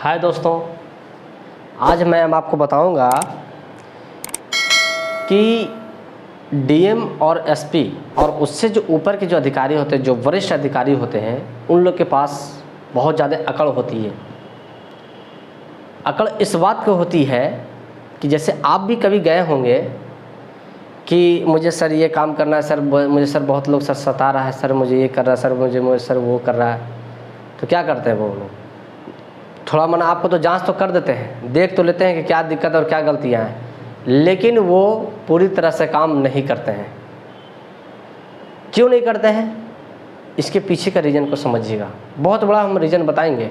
हाय दोस्तों, आज मैं आपको बताऊंगा कि डीएम और एसपी और उससे जो ऊपर के जो अधिकारी होते हैं, जो वरिष्ठ अधिकारी होते हैं, उन लोग के पास बहुत ज़्यादा अकड़ होती है। अकड़ इस बात को होती है कि जैसे आप भी कभी गए होंगे कि मुझे सर ये काम करना है, सर मुझे सर बहुत लोग सर सता रहा है, सर मुझे ये कर रहा है, सर मुझे सर वो कर रहा है। तो क्या करते हैं वो लोग? थोड़ा मना आपको तो जांच तो कर देते हैं, देख तो लेते हैं कि क्या दिक्कत और क्या गलतियां हैं, लेकिन वो पूरी तरह से काम नहीं करते हैं। क्यों नहीं करते हैं? इसके पीछे का रीज़न को समझिएगा। बहुत बड़ा हम रीज़न बताएंगे,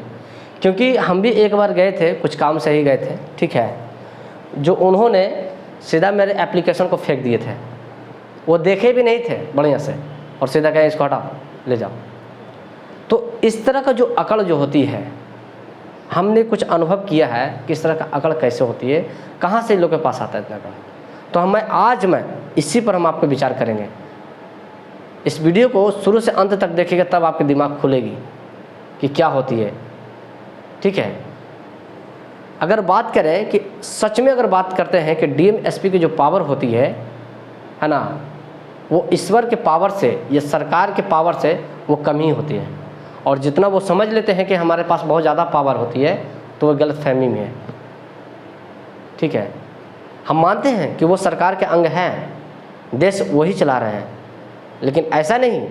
क्योंकि हम भी एक बार गए थे, कुछ काम से ही गए थे, ठीक है। जो उन्होंने सीधा मेरे एप्लीकेशन को फेंक दिए थे, वो देखे भी नहीं थे बढ़िया से, और सीधा कहे इसको हटाओ ले जाओ। तो इस तरह का जो अकड़ जो होती है, हमने कुछ अनुभव किया है कि इस तरह का अकड़ कैसे होती है, कहाँ से लोगों के पास आता है इतना अकड़। तो आज मैं इसी पर हम आपको विचार करेंगे। इस वीडियो को शुरू से अंत तक देखिएगा, तब आपके दिमाग खुलेगी कि क्या होती है, ठीक है। अगर बात करें कि सच में अगर बात करते हैं कि डीएम एसपी की जो पावर होती है ना, वो ईश्वर के पावर से या सरकार के पावर से वो कम ही होती है। और जितना वो समझ लेते हैं कि हमारे पास बहुत ज़्यादा पावर होती है, तो वो गलतफहमी में है, ठीक है। हम मानते हैं कि वो सरकार के अंग हैं, देश वही चला रहे हैं, लेकिन ऐसा नहीं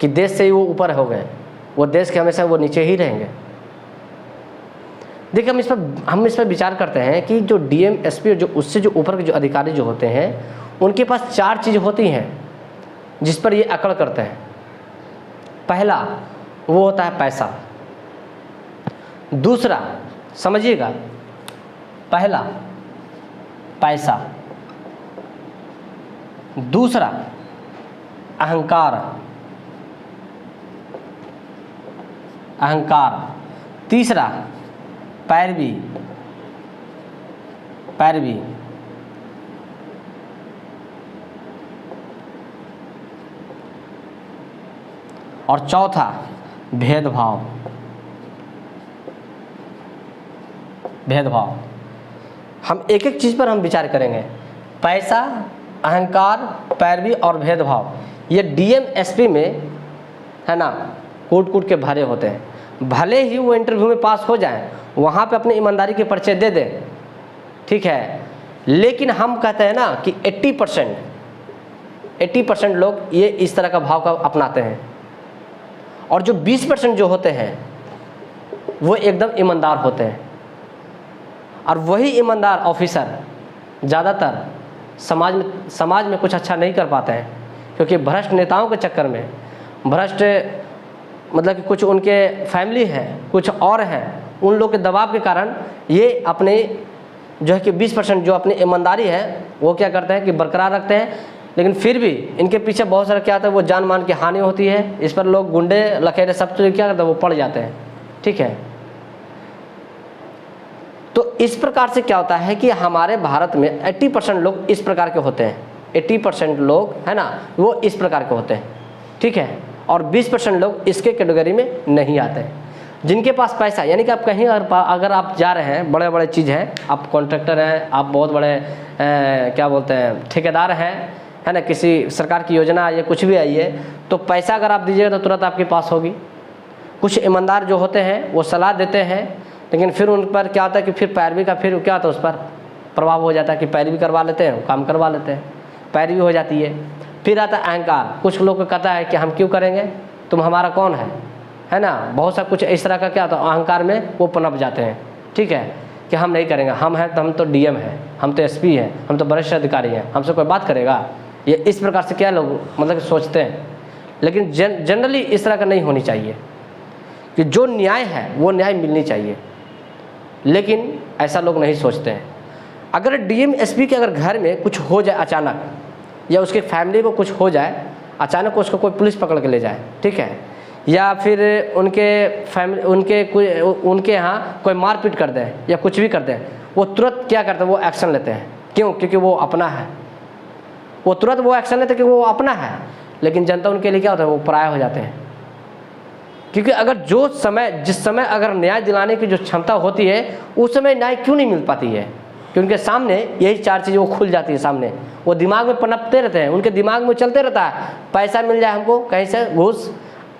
कि देश से ही वो ऊपर हो गए, वो देश के हमेशा वो नीचे ही रहेंगे। देखिए, हम इस पर विचार करते हैं कि जो डीएम एसपी और जो उससे जो ऊपर के जो अधिकारी जो होते हैं, उनके पास 4 चीज़ होती हैं जिस पर ये अकड़ करते हैं। पहला वो होता है पैसा। दूसरा, समझिएगा, पहला पैसा, दूसरा अहंकार, तीसरा पैरवी, और चौथा भेदभाव। हम एक एक चीज़ पर हम विचार करेंगे। पैसा, अहंकार, पैरवी और भेदभाव, ये डीएम एसपी में है ना, कूट के भरे होते हैं। भले ही वो इंटरव्यू में पास हो जाएं, वहाँ पे अपनी ईमानदारी के परिचय दे दें, ठीक है, लेकिन हम कहते हैं ना कि 80% लोग ये इस तरह का भाव का अपनाते हैं, और जो 20% जो होते हैं वो एकदम ईमानदार होते हैं। और वही ईमानदार ऑफिसर ज़्यादातर समाज में कुछ अच्छा नहीं कर पाते हैं, क्योंकि भ्रष्ट नेताओं के चक्कर में, भ्रष्ट मतलब कि कुछ उनके फैमिली हैं, कुछ और हैं, उन लोग के दबाव के कारण ये अपने जो है कि 20% जो अपनी ईमानदारी है वो क्या करते हैं कि बरकरार रखते हैं, लेकिन फिर भी इनके पीछे बहुत सारा क्या होता है, वो जान मान की हानि होती है। इस पर लोग गुंडे लखेरे सब चीज़ क्या करते हैं, वो पड़ जाते हैं, ठीक है। तो इस प्रकार से क्या होता है कि हमारे भारत में 80% लोग इस प्रकार के होते हैं। 80% लोग है ना, वो इस प्रकार के होते हैं, ठीक है, और 20% लोग इसके कैटेगरी में नहीं आते हैं। जिनके पास पैसा, यानी कि आप कहीं अगर आप जा रहे हैं, बड़े बड़े चीज़ हैं, आप कॉन्ट्रैक्टर हैं, आप बहुत बड़े क्या बोलते हैं ठेकेदार हैं, है ना, किसी सरकार की योजना आई है, कुछ भी आई है, तो पैसा अगर आप दीजिएगा तो तुरंत आपके पास होगी। कुछ ईमानदार जो होते हैं वो सलाह देते हैं, लेकिन फिर उन पर क्या होता है कि फिर पैरवी का फिर क्या होता है, उस पर प्रभाव हो जाता है कि पैरवी करवा लेते हैं, काम करवा लेते हैं, पैरवी हो जाती है। फिर आता है अहंकार। कुछ लोग को कहता है कि हम क्यों करेंगे, तुम हमारा कौन है ना, बहुत सा कुछ इस तरह का क्या होता है, अहंकार में वो पनप जाते हैं, ठीक है, कि हम नहीं करेंगे, हम हैं तो हम तो डीएम हैं, हम तो एसपी हैं, हम तो वरिष्ठ अधिकारी हैं, हमसे कोई बात करेगा। ये इस प्रकार से क्या लोग मतलब सोचते हैं, लेकिन जनरली इस तरह का नहीं होनी चाहिए, कि जो न्याय है वो न्याय मिलनी चाहिए, लेकिन ऐसा लोग नहीं सोचते हैं। अगर डीएम एसपी के अगर घर में कुछ हो जाए अचानक, या उसके फैमिली को कुछ हो जाए अचानक, उसको कोई पुलिस पकड़ के ले जाए, ठीक है, या फिर उनके यहाँ कोई मारपीट कर दे या कुछ भी कर दे, वो तुरंत क्या करते हैं, वो एक्शन लेते हैं। क्यों? क्योंकि वो अपना है, वो तुरंत वो एक्शन लेते हैं कि वो अपना है, लेकिन जनता उनके लिए क्या होता है, वो पराया हो जाते हैं। क्योंकि अगर जिस समय अगर न्याय दिलाने की जो क्षमता होती है उस समय न्याय क्यों नहीं मिल पाती है? कि उनके सामने यही 4 चीज़ें वो खुल जाती है सामने, वो दिमाग में पनपते रहते हैं, उनके दिमाग में चलते रहता है, पैसा मिल जाए हमको कहीं से, घूस,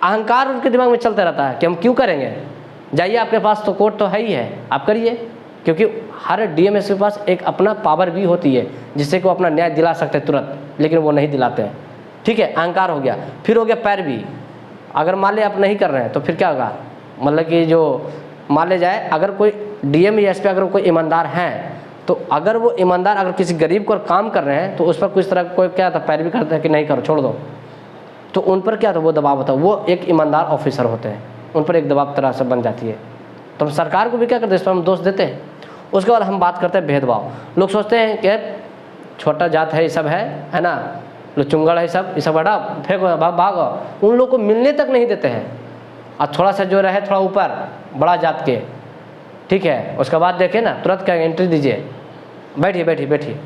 अहंकार उनके दिमाग में चलता रहता है कि हम क्यों करेंगे, जाइए आपके पास तो कोर्ट तो है ही है, आप करिए। क्योंकि हर डीएमएस के पास एक अपना पावर भी होती है जिससे कि वो अपना न्याय दिला सकते हैं तुरंत, लेकिन वो नहीं दिलाते हैं। ठीक है, अहंकार हो गया। फिर हो गया पैरवी। अगर मान ले आप नहीं कर रहे हैं तो फिर क्या होगा, मतलब कि जो मान ले जाए अगर कोई डीएम या एसपी अगर कोई ईमानदार हैं तो अगर वो ईमानदार अगर किसी गरीब को काम कर रहे हैं तो उस पर कुछ तरह कोई क्या था पैरवी करता है कि नहीं करो, छोड़ दो, तो उन पर क्या था वो दबाव होता है। वो एक ईमानदार ऑफिसर होते हैं, उन पर एक दबाव तरह से बन जाती है। तो हम सरकार को भी क्या करते हैं, इस पर हम दोष देते हैं। उसके बाद हम बात करते हैं भेदभाव। लोग सोचते हैं कि छोटा जात है, ये सब है ना, चुंगड़ है, सब ये सब हटा फेंको, भागो, उन लोग को मिलने तक नहीं देते हैं। और थोड़ा सा जो रहे थोड़ा ऊपर बड़ा जात के, ठीक है, उसके बाद देखे ना तुरंत क्या एंट्री दीजिए, बैठिए बैठिए बैठिए,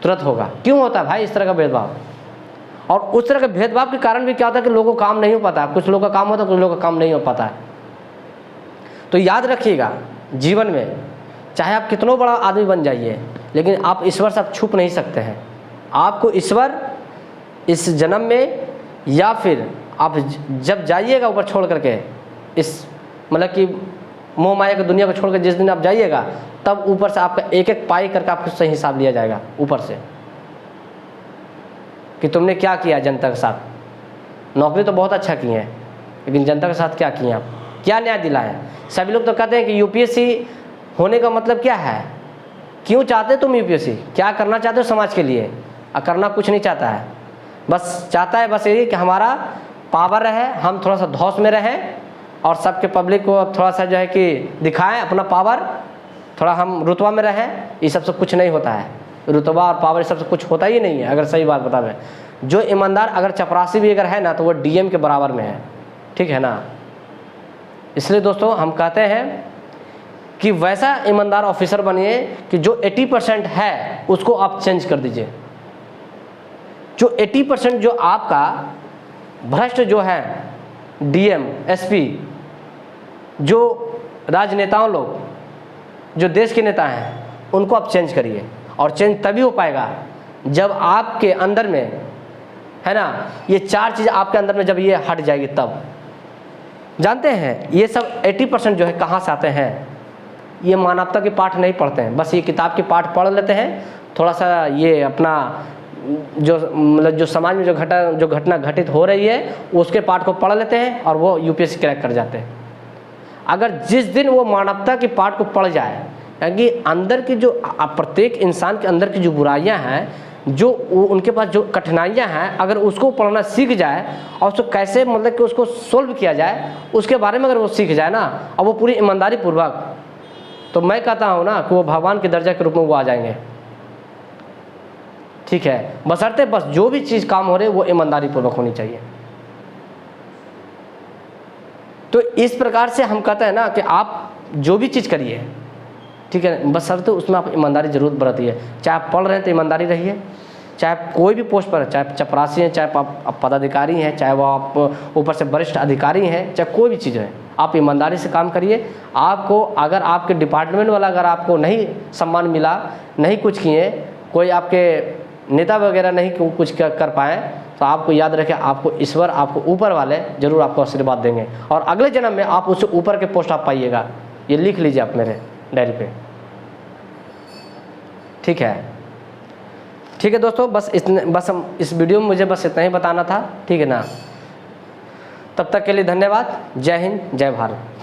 तुरंत होगा। क्यों होता है भाई इस तरह का भेदभाव? और उस तरह के भेदभाव के कारण भी क्या होता है कि लोगों को काम नहीं हो पाता, कुछ लोगों का काम होता है, कुछ लोगों का काम नहीं हो पाता है। तो याद रखिएगा, जीवन में चाहे आप कितना बड़ा आदमी बन जाइए, लेकिन आप ईश्वर से आप छुप नहीं सकते हैं। आपको ईश्वर इस जन्म में या फिर आप जब जाइएगा ऊपर छोड़ करके, इस मतलब कि मोह माया की दुनिया को छोड़ कर जिस दिन आप जाइएगा, तब ऊपर से आपका एक एक पाई करके आपको सही हिसाब लिया जाएगा ऊपर से, कि तुमने क्या किया जनता के साथ। नौकरी तो बहुत अच्छा की है, लेकिन जनता के साथ क्या किए आप, क्या न्याय दिलाए? सभी लोग तो कहते हैं कि यूपीएससी होने का मतलब क्या है, क्यों चाहते तुम यूपीएससी, क्या करना चाहते हो समाज के लिए? करना कुछ नहीं चाहता है, बस चाहता है बस यही कि हमारा पावर रहे, हम थोड़ा सा धौस में रहें और सबके पब्लिक को थोड़ा सा जो है कि दिखाएं अपना पावर, थोड़ा हम रुतबा में रहें। ये सबसे कुछ नहीं होता है, रुतबा और पावर सबसे कुछ होता ही नहीं है। अगर सही बात बतावें, जो ईमानदार अगर चपरासी भी अगर है ना तो वो डीएम के बराबर में है, ठीक है ना। इसलिए दोस्तों हम कहते हैं कि वैसा ईमानदार ऑफिसर बनिए कि जो 80% है उसको आप चेंज कर दीजिए। जो 80% जो आपका भ्रष्ट जो है डीएम एसपी, जो राजनेताओं लोग, जो देश के नेता हैं, उनको आप चेंज करिए। और चेंज तभी हो पाएगा जब आपके अंदर में है ना ये 4 चीज़ आपके अंदर में जब ये हट जाएगी तब। जानते हैं ये सब 80% जो है कहाँ से आते हैं? ये मानवता के पाठ नहीं पढ़ते हैं, बस ये किताब के पाठ पढ़ लेते हैं, थोड़ा सा ये अपना जो मतलब जो समाज में जो घटना घटित हो रही है उसके पाठ को पढ़ लेते हैं और वो यूपीएससी क्रैक कर जाते हैं। अगर जिस दिन वो मानवता के पाठ को पढ़ जाए, क्योंकि अंदर की जो प्रत्येक इंसान के अंदर की जो बुराइयां हैं, जो उनके पास जो कठिनाइयां हैं, अगर उसको पढ़ना सीख जाए और उसको कैसे मतलब कि उसको सोल्व किया जाए उसके बारे में अगर वो सीख जाए ना, और वो पूरी ईमानदारी पूर्वक, तो मैं कहता हूँ ना कि वो भगवान के दर्जा के रूप में वो आ जाएंगे। ठीक है, बशर्ते बस जो भी चीज़ काम हो रही है वो ईमानदारी पूर्वक होनी चाहिए। तो इस प्रकार से हम कहते हैं ना कि आप जो भी चीज़ करिए, ठीक है, बशर्ते उसमें आप ईमानदारी जरूर बरतिए। चाहे आप पढ़ रहे हैं तो ईमानदारी रहिए, चाहे आप कोई भी पोस्ट पर, चाहे चपरासी हैं, चाहे आप पदाधिकारी हैं, चाहे वो आप ऊपर से वरिष्ठ अधिकारी हैं, चाहे कोई भी चीज़ है, आप ईमानदारी से काम करिए। आपको अगर आपके डिपार्टमेंट वाला अगर आपको नहीं सम्मान मिला, नहीं कुछ किए, कोई आपके नेता वगैरह नहीं कुछ कर पाए, तो आपको याद रखें आपको ईश्वर, आपको ऊपर वाले जरूर आपको आशीर्वाद देंगे और अगले जन्म में आप उससे ऊपर के पोस्ट आप पाइएगा। ये लिख लीजिए आप मेरे डायरी पे, ठीक है। ठीक है दोस्तों, बस हम इस वीडियो में मुझे बस इतना ही बताना था, ठीक है ना। तब तक के लिए धन्यवाद। जय हिंद, जय भारत।